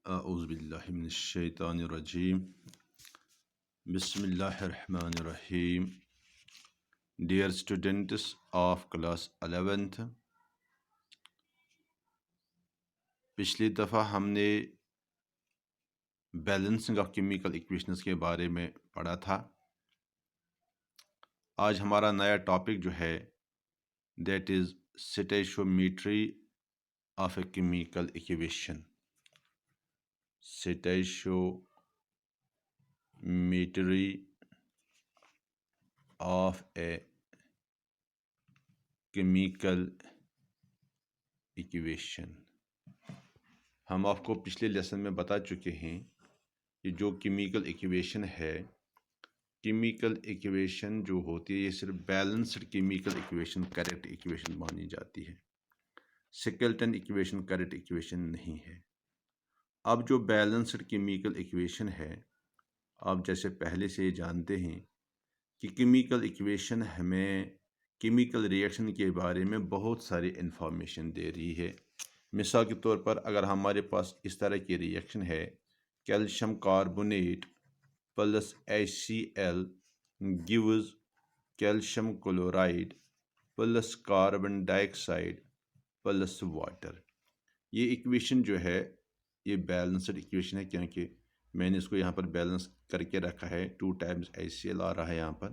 औज़ुबिल्लाहिमिनश्शैतानिर्रजीम बिस्मिल्लाहिर्रहमानिर्रहीम। Dear students of class 11th, पिछली दफ़ा हमने बैलेंसिंग ऑफ केमिकल इक्वेशंस के बारे में पढ़ा था। आज हमारा नया टॉपिक जो है that is stoichiometry of a chemical equation. Stoichiometry of a chemical equation. हम आपको पिछले लेसन में बता चुके हैं कि जो केमिकल इक्वेशन है, केमिकल इक्वेशन जो होती है ये सिर्फ balanced chemical equation correct equation मानी जाती है। स्केलेटन इक्वेशन करेक्ट इक्वेशन नहीं है। अब जो बैलेंस्ड केमिकल इक्वेशन है, आप जैसे पहले से जानते हैं कि केमिकल इक्वेशन हमें केमिकल रिएक्शन के बारे में बहुत सारी इन्फॉर्मेशन दे रही है। मिसाल के तौर पर अगर हमारे पास इस तरह की रिएक्शन है, calcium carbonate plus HCl gives calcium chloride plus carbon dioxide plus water. ये इक्वेशन जो है ये बैलेंस्ड इक्वेशन है, क्योंकि मैंने इसको यहाँ पर बैलेंस करके रखा है। 2 टाइम्स HCl आ रहा है यहाँ पर।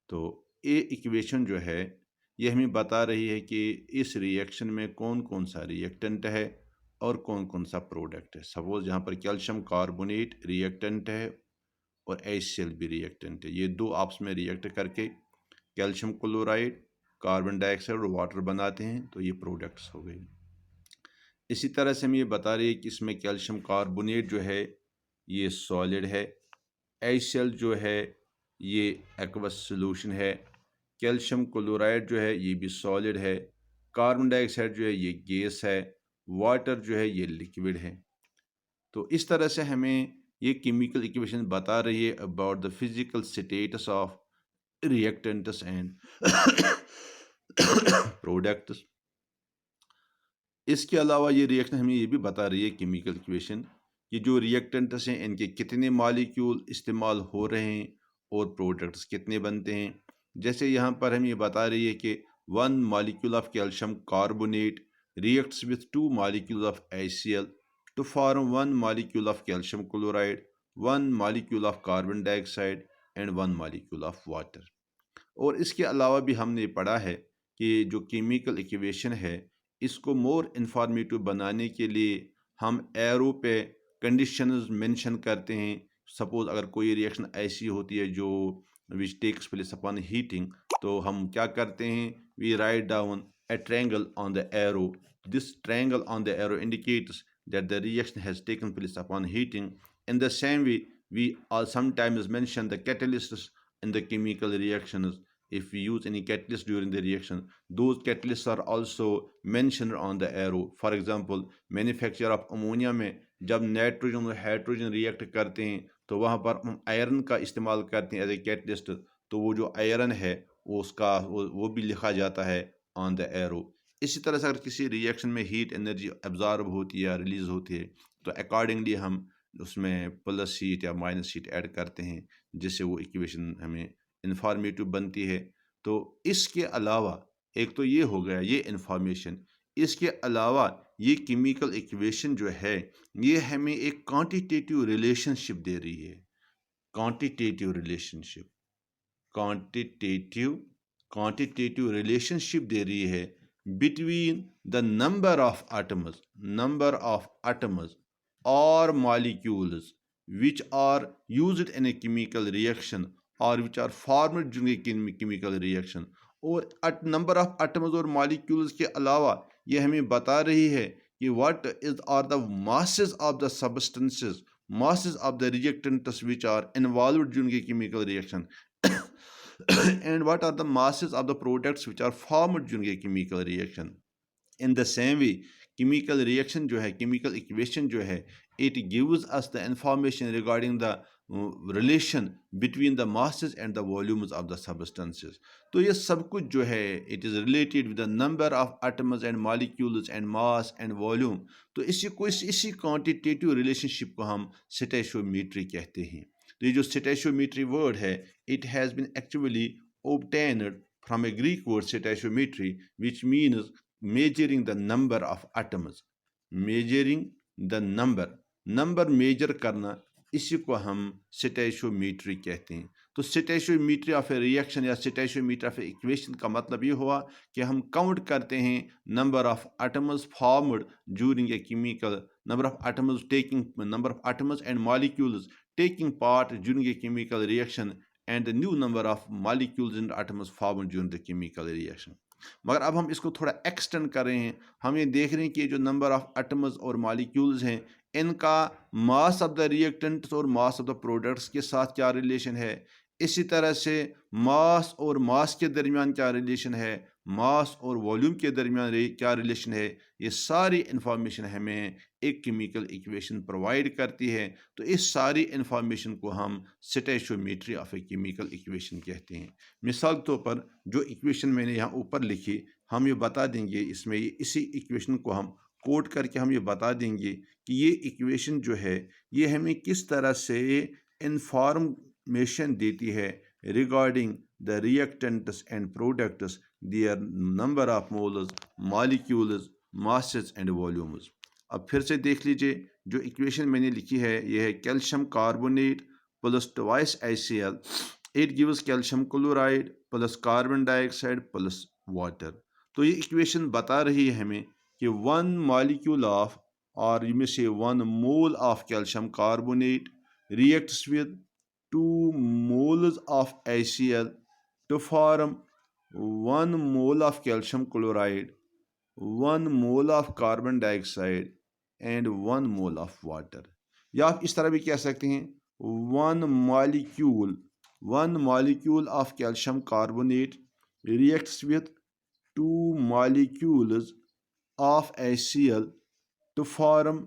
तो ये इक्वेशन जो है ये हमें बता रही है कि इस रिएक्शन में कौन कौन सा रिएक्टेंट है और कौन कौन सा प्रोडक्ट है। सपोज यहाँ पर कैल्शियम कार्बोनेट रिएक्टेंट है और HCl भी रिएक्टेंट है। ये दो आपस में रिएक्ट करके कैल्शियम क्लोराइड, कार्बन डाइऑक्साइड और वाटर बनाते हैं, तो ये प्रोडक्ट्स हो गए। इसी तरह से हमें ये बता रही है कि इसमें कैल्शियम कार्बोनेट जो है ये सॉलिड है, HCl जो है ये एक्वस सोल्यूशन है, कैल्शियम क्लोराइड जो है ये भी सॉलिड है, कार्बन डाइऑक्साइड जो है ये गैस है, वाटर जो है ये लिक्विड है। तो इस तरह से हमें ये केमिकल इक्वेशन बता रही है about the physical status of reactants and products. इसके अलावा ये रिएक्शन हमें ये भी बता रही है केमिकल इक्वेशन कि जो रिएक्टेंट्स हैं इनके कितने मॉलिक्यूल इस्तेमाल हो रहे हैं और प्रोडक्ट्स कितने बनते हैं। जैसे यहाँ पर हम ये बता रही है कि 1 molecule of calcium carbonate reacts with 2 molecules of HCl to form 1 molecule of calcium chloride, 1 molecule of carbon dioxide and 1 molecule of water। और इसके अलावा भी हमने पढ़ा है कि जो केमिकल इक्वेशन है इसको मोर इन्फॉर्मेटिव बनाने के लिए हम एरो पे कंडीशंस मेंशन करते हैं। सपोज अगर कोई रिएक्शन ऐसी होती है जो which takes place upon heating, तो हम क्या करते हैं, we write down a triangle on the arrow. This triangle on the arrow indicates that the reaction has taken place upon heating. In the same way, we sometimes mention the catalysts in the chemical reactions. If we use any catalyst during the reaction, those catalysts are also mentioned on the arrow. For example, manufacture of ammonia में जब nitrogen और hydrogen react करते हैं तो वहाँ पर हम iron का इस्तेमाल करते हैं एज ए कैटलिस्ट। तो वो जो आयरन है उसका वो भी लिखा जाता है ऑन द एरो। इसी तरह से अगर किसी रिएक्शन में हीट एनर्जी एब्जॉर्ब होती है या रिलीज होती है तो अकॉर्डिंगली हम उसमें प्लस हीट या माइनस हीट ऐड करते हैं, जिससे वो इक्वेशन हमें इंफॉर्मेटिव बनती है। तो इसके अलावा एक तो ये हो गया ये इंफॉर्मेशन, इसके अलावा ये केमिकल इक्वेशन जो है ये हमें एक क्वांटिटेटिव रिलेशनशिप दे रही है। क्वांटिटेटिव रिलेशनशिप क्वांटिटेटिव रिलेशनशिप दे रही है between the number of atoms और molecules which are used in a chemical reaction or which are formed during a chemical reaction। और नंबर ऑफ एटम्स और मॉलिक्यूल्स के अलावा ये हमें बता रही है कि what are the masses of the substances, masses of the reactants which are involved during a chemical reaction and what are the masses of the products which are formed during a chemical reaction। In the same way, chemical reaction जो है, chemical equation जो है, it gives us the information regarding the relation between the masses and the volumes of the substances. तो ये सब कुछ जो है it is related with the number of atoms and molecules and mass and volume. तो इसी quantitative relationship को हम स्टोइचियोमेट्री कहते हैं। तो ये जो स्टोइचियोमेट्री वर्ड है it has been actually obtained from a Greek word stoichiometry which means measuring the number of atoms, measuring the number measure करना, इसी को हम स्टोइचियोमेट्री कहते हैं। तो स्टोइचियोमेट्री ऑफ ए रिएक्शन या स्टोइचियोमेट्री ऑफ ए इक्वेशन का मतलब ये हुआ कि हम काउंट करते हैं number of atoms formed during a chemical, number of atoms and molecules taking part during a chemical reaction and the new number of molecules and atoms formed during the chemical reaction। मगर अब हम इसको थोड़ा extend कर रहे हैं, हम ये देख रहे हैं कि जो नंबर ऑफ एटम्स और मॉलिक्यूल्स हैं इनका मास ऑफ द रिएक्टेंट्स और मास ऑफ द प्रोडक्ट्स के साथ क्या रिलेशन है, इसी तरह से मास और मास के दरमियान क्या रिलेशन है, मास और वॉल्यूम के दरमियान क्या रिलेशन है, ये सारी इन्फॉर्मेशन हमें एक केमिकल इक्वेशन प्रोवाइड करती है। तो इस सारी इन्फॉर्मेशन को हम stoichiometry of a chemical equation कहते हैं। मिसाल के तौर पर जो इक्वेशन मैंने यहाँ ऊपर लिखी, हम ये बता देंगे इसमें इसी इक्वेशन को हम कोड करके हम ये बता देंगे कि ये इक्वेशन जो है ये हमें किस तरह से इंफॉर्मेशन देती है regarding the reactants and products, their number of moles, molecules, masses and volumes. अब फिर से देख लीजिए जो इक्वेशन मैंने लिखी है यह है calcium carbonate plus twice HCl, it gives calcium chloride plus carbon dioxide plus water. तो ये इक्वेशन बता रही है हमें कि 1 molecule of, or you may say 1 mole of calcium carbonate reacts with 2 moles of HCl to form 1 mole of calcium chloride, 1 mole of carbon dioxide and 1 mole of water। या आप इस तरह भी कह सकते हैं 1 molecule of calcium carbonate reacts with 2 molecules of HCl to form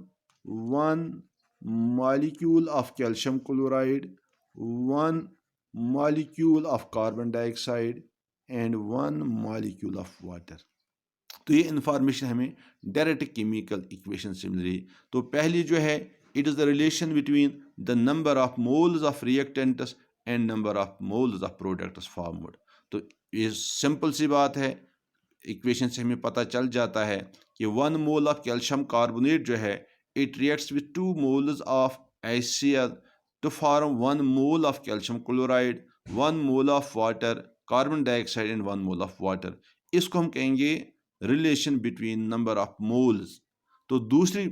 1 molecule of calcium chloride, 1 molecule of carbon dioxide and 1 molecule of water। तो ये इंफॉर्मेशन हमें डायरेक्ट केमिकल इक्वेशन से मिल रही। तो पहली जो है it is the relation between the number of moles of reactants and number of moles of products formed. तो ये सिंपल सी बात है, इक्वेशन से हमें पता चल जाता है कि 1 मोल ऑफ कैल्शियम कार्बोनेट जो है it reacts with 2 moles of HCl to form 1 mole of calcium chloride, 1 mole of water, carbon dioxide and 1 mole of water. इसको हम कहेंगे relation between number of moles. तो दूसरी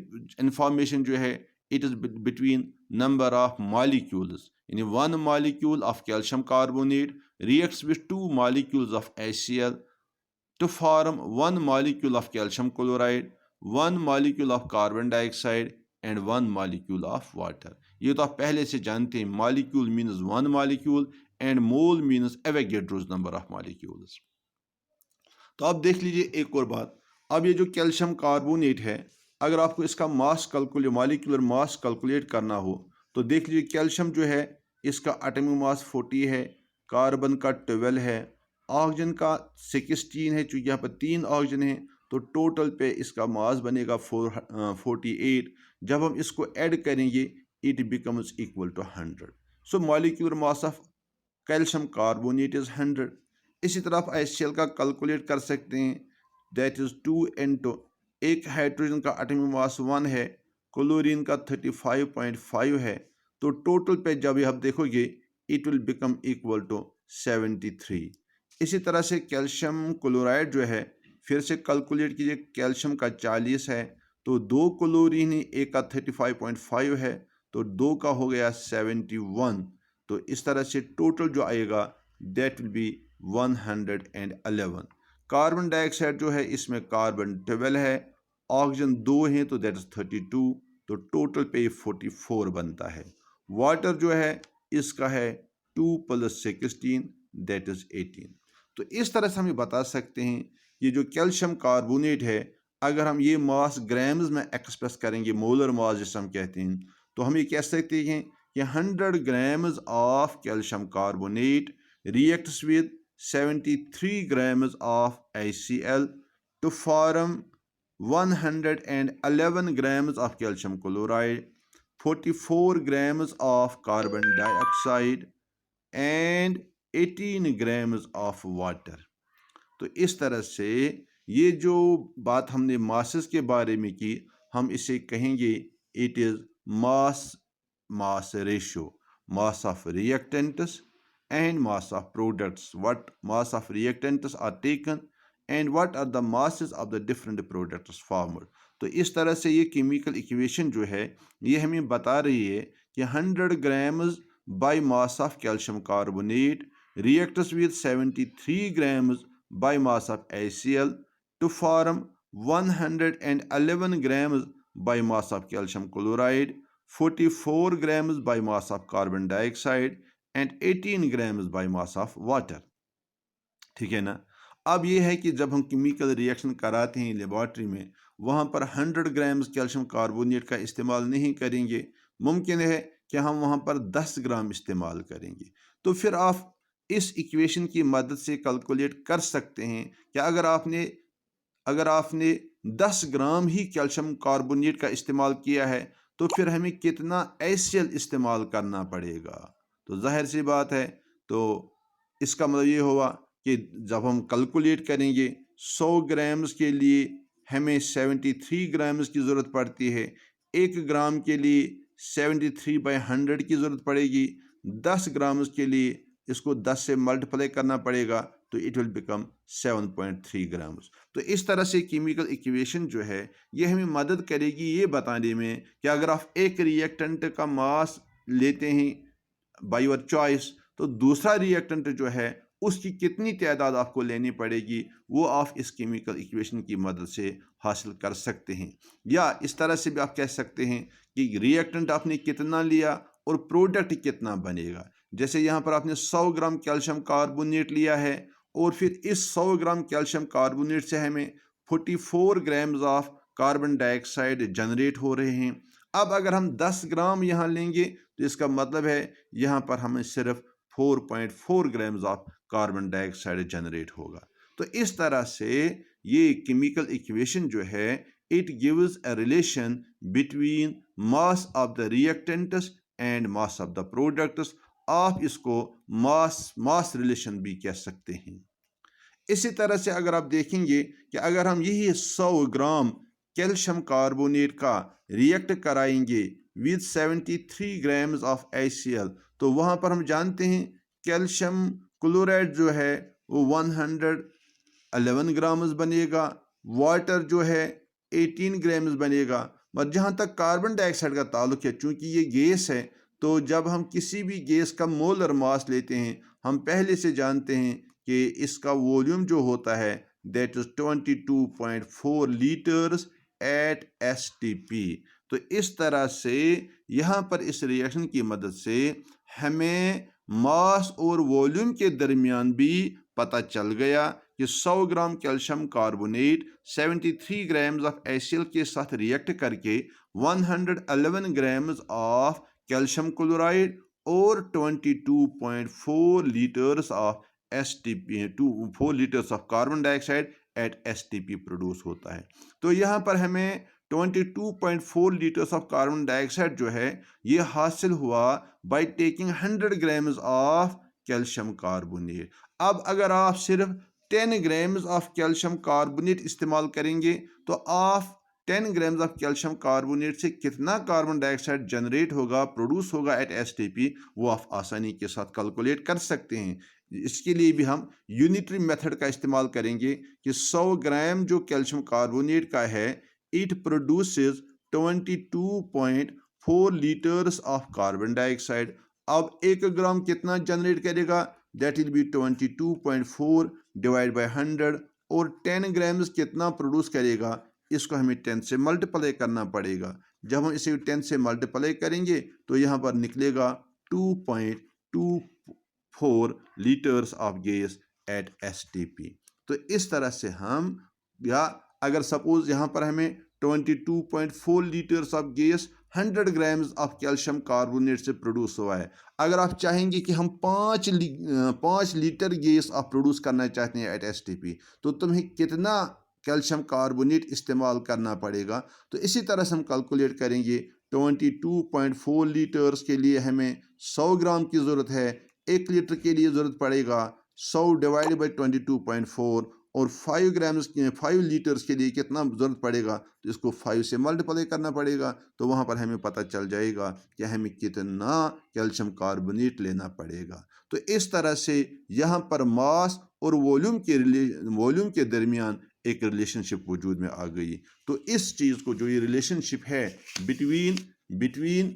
इंफॉर्मेशन जो है it is between number of molecules, यानी 1 molecule of calcium carbonate reacts with 2 molecules of HCl to form 1 molecule of calcium chloride, 1 molecule of carbon dioxide and 1 molecule of water। ये तो आप पहले से जानते हैं, molecule means 1 molecule and mole means Avogadro's number of molecules। तो अब देख लीजिए एक और बात, अब ये जो कैल्शियम कार्बोनेट है अगर आपको इसका mass calculate, molecular mass calculate करना हो तो देख लीजिए कैल्शियम जो है इसका एटॉमिक मास 40 है, कार्बन का 12 है, ऑक्सीजन का 16 है, चूँकि यहाँ पर 3 ऑक्सीजन है तो टोटल पे इसका मास बनेगा 48। जब हम इसको ऐड करेंगे it becomes equal to 100। So molecular mass of calcium carbonate is 100। इसी तरह आप HCl का कैलकुलेट कर सकते हैं, दैट इज़ 2 एक हाइड्रोजन का एटॉमिक मास 1 है, क्लोरीन का 35.5 है, तो टोटल पे जब आप देखोगे it will become equal to 73। इसी तरह से कैल्शियम क्लोराइड जो है फिर से कैलकुलेट कीजिए, कैल्शियम का 40 है तो 2 क्लोरीन ही, एक का 35.5 है तो 2 का हो गया 71। तो इस तरह से टोटल जो आएगा that will be 111। Carbon dioxide जो है इसमें कार्बन 12 है, ऑक्सीजन 2 हैं तो दैट इज़ 32, तो टोटल पे 44 बनता है। वाटर जो है इसका है 2 + 16 दैट इज़ 18। तो इस तरह से हम ये बता सकते हैं ये जो कैल्शियम कार्बोनेट है अगर हम ये मास ग्राम्स में एक्सप्रेस करेंगे, मोलर मास जिसे हम कहते हैं, तो हम ये कह सकते हैं कि 100 grams of calcium carbonate reacts with 73 grams of HCl to form 111 grams of calcium chloride, 44 grams of carbon dioxide and 18 grams of water। तो इस तरह से ये जो बात हमने मासेस के बारे में की, हम इसे कहेंगे it is mass mass ratio, mass of reactants and mass of products, what mass of reactants are taken and what are the masses of the different products formed। तो इस तरह से ये केमिकल इक्वेशन जो है ये हमें बता रही है कि 100 grams by mass of calcium carbonate reacts with 73 grams by mass of HCl to form 111 grams by mass of calcium chloride, 44 grams by mass of carbon dioxide and 18 grams by mass of water। ठीक है ना। अब ये है कि जब हम chemical reaction कराते हैं लेबॉर्ट्री में, वहाँ पर 100 ग्राम्स कैल्शियम कार्बोनेट का इस्तेमाल नहीं करेंगे, मुमकिन है कि हम वहाँ पर 10 ग्राम इस्तेमाल करेंगे। तो फिर आप इस इक्वेशन की मदद से कैलकुलेट कर सकते हैं कि अगर आपने 10 ग्राम ही कैल्शियम कार्बोनेट का इस्तेमाल किया है तो फिर हमें कितना HCl इस्तेमाल करना पड़ेगा। तो जाहिर सी बात है, तो इसका मतलब ये हुआ कि जब हम कैलकुलेट करेंगे 100 ग्राम्स के लिए हमें 73 ग्राम्स की ज़रूरत पड़ती है, 1 ग्राम के लिए 73/100 की ज़रूरत पड़ेगी, 10 ग्राम्स के लिए इसको 10 से मल्टीप्लाई करना पड़ेगा तो इट विल बिकम 7.3 ग्राम्स। तो इस तरह से केमिकल इक्वेशन जो है ये हमें मदद करेगी ये बताने में कि अगर आप एक रिएक्टेंट का मास लेते हैं बाय योर चॉइस, तो दूसरा रिएक्टेंट जो है उसकी कितनी तादाद आपको लेनी पड़ेगी वो आप इस केमिकल इक्वेशन की मदद से हासिल कर सकते हैं। या इस तरह से भी आप कह सकते हैं कि रिएक्टेंट आपने कितना लिया और प्रोडक्ट कितना बनेगा। जैसे यहाँ पर आपने 100 ग्राम कैल्शियम कार्बोनेट लिया है और फिर इस 100 ग्राम कैल्शियम कार्बोनेट से हमें 44 grams of carbon dioxide generate हो रहे हैं। अब अगर हम 10 ग्राम यहाँ लेंगे तो इसका मतलब है यहाँ पर हमें सिर्फ 4.4 grams of carbon dioxide generate होगा। तो इस तरह से ये केमिकल इक्वेशन जो है it gives a relation between mass of the reactants and mass of the products. आप इसको मास रिलेशन भी कह सकते हैं। इसी तरह से अगर आप देखेंगे कि अगर हम यही 100 ग्राम कैल्शियम कार्बोनेट का रिएक्ट कराएंगे विद 73 ग्राम्स ऑफ HCl, तो वहाँ पर हम जानते हैं कैल्शियम क्लोराइड जो है वो 111 ग्राम्स बनेगा, वाटर जो है 18 ग्राम्स बनेगा। मगर जहाँ तक कार्बन डाइऑक्साइड का ताल्लुक है, चूँकि ये गैस है, तो जब हम किसी भी गैस का मोलर मास लेते हैं हम पहले से जानते हैं कि इसका वॉल्यूम जो होता है that is 22.4 litres at STP। तो इस तरह से यहाँ पर इस रिएक्शन की मदद से हमें मास और वॉल्यूम के दरमियान भी पता चल गया कि 100 ग्राम calcium carbonate 73 grams of HCl के साथ रिएक्ट करके 111 ग्राम्स ऑफ कैल्शियम क्लोराइड और 22.4 litres of STP 4 litres of carbon dioxide eight STP produce होता है। तो यहाँ पर हमें 22.4 लीटर्स ऑफ कार्बन डाइऑक्साइड जो है ये हासिल हुआ by taking 100 grams of calcium carbonate. अब अगर आप सिर्फ 10 ग्राम्स ऑफ कैल्शियम कार्बोनेट इस्तेमाल करेंगे तो आप 10 ग्राम्स ऑफ कैल्शियम कार्बोनेट से कितना कार्बन डाइऑक्साइड जनरेट होगा, प्रोड्यूस होगा एट STP, वो आप आसानी के साथ कैलकुलेट कर सकते हैं। इसके लिए भी हम यूनिटरी मेथड का इस्तेमाल करेंगे कि 100 ग्राम जो कैल्शियम कार्बोनेट का है it produces 22.4 litres of carbon dioxide. अब 1 ग्राम कितना जनरेट करेगा, that will be 22.4 divide by 100, और 10 ग्राम्स कितना प्रोड्यूस करेगा इसको हमें 10 से मल्टीप्लाई करना पड़ेगा। जब हम इसे 10 से मल्टीप्लाई करेंगे तो यहाँ पर निकलेगा 2.24 litres of gas at STP। तो इस तरह से हम, या अगर सपोज यहाँ पर हमें 22.4 litres of gas 100 grams of calcium carbonate से प्रोड्यूस हुआ है। अगर आप चाहेंगे कि हम 5 लीटर गैस आप प्रोड्यूस करना चाहते हैं एट STP, तो तुम्हें कितना कैल्शियम कार्बोनेट इस्तेमाल करना पड़ेगा। तो इसी तरह से हम कैलकुलेट करेंगे। 22.4 लीटर्स के लिए हमें 100 ग्राम की ज़रूरत है। 1 लीटर के लिए ज़रूरत पड़ेगा 100 डिवाइड बाई 22.4, और 5 लीटर्स के लिए कितना ज़रूरत पड़ेगा, तो इसको 5 से मल्टीप्लाई करना पड़ेगा। तो वहाँ पर हमें पता चल जाएगा कि हमें कितना कैल्शियम कार्बोनेट लेना पड़ेगा। तो इस तरह से यहाँ पर मास और वॉल्यूम के दरमियान एक रिलेशनशिप वजूद में आ गई। तो इस चीज़ को, जो ये रिलेशनशिप है between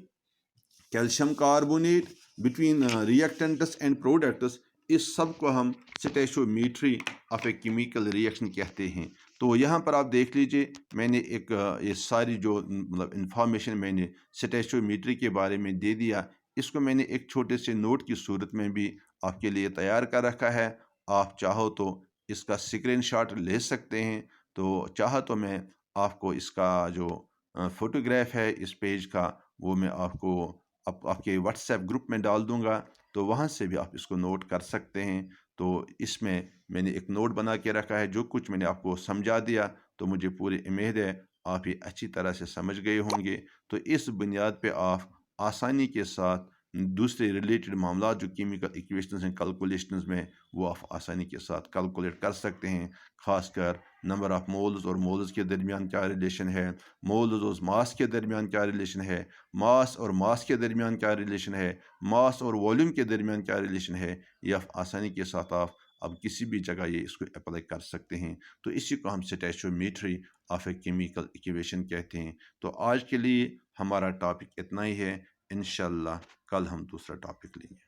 calcium carbonate, between reactants and products, इस सब को हम stoichiometry of a chemical reaction कहते हैं। तो यहाँ पर आप देख लीजिए, मैंने एक ये सारी जो मतलब इंफॉर्मेशन मैंने स्टोइचियोमेट्री के बारे में दे दिया, इसको मैंने एक छोटे से नोट की सूरत में भी आपके लिए तैयार कर रखा है। आप चाहो तो इसका स्क्रीनशॉट ले सकते हैं। तो चाहो तो मैं आपको इसका जो फ़ोटोग्राफ है इस पेज का, वो मैं आपको आपके व्हाट्सएप ग्रुप में डाल दूंगा। तो वहाँ से भी आप इसको नोट कर सकते हैं। तो इसमें मैंने एक नोट बना के रखा है, जो कुछ मैंने आपको समझा दिया, तो मुझे पूरी उम्मीद है आप ये अच्छी तरह से समझ गए होंगे। तो इस बुनियाद पे आप आसानी के साथ दूसरे रिलेटेड मामला जो केमिकल इक्वेशंस हैं कैलकुलेशंस में, वो आप आसानी के साथ कैलकुलेट कर सकते हैं। खासकर नंबर ऑफ मोल्स और मोल्स के दरमियान क्या रिलेशन है, मोल्स और मास के दरमियान क्या रिलेशन है, मास और मास के दरमियान क्या रिलेशन है, मास और वॉल्यूम के दरमियान क्या रिलेशन है, ये आप आसानी के साथ आप अब किसी भी जगह ये इसको अप्लाई कर सकते हैं। तो इसी को हम stoichiometry of a chemical equation कहते हैं। तो आज के लिए हमारा टॉपिक इतना ही है। इंशाल्लाह कल हम दूसरा टॉपिक लेंगे।